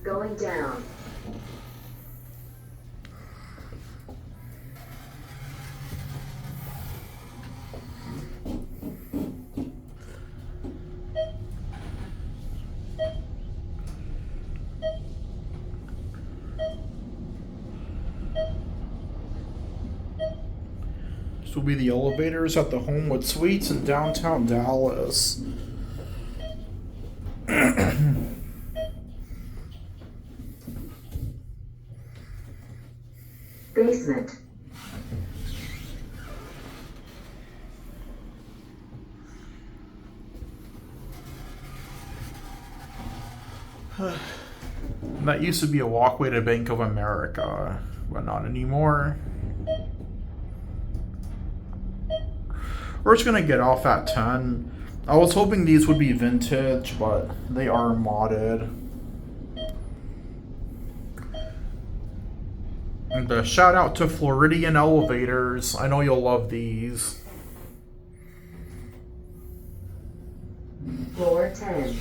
Going down. This will be the elevators at the Homewood Suites in downtown Dallas. Basement. That used to be a walkway to Bank of America, but not anymore. We're just gonna get off at 10. I was hoping these would be vintage, but they are modded. And a shout out to Floridian Elevators. I know you'll love these. Floor 10.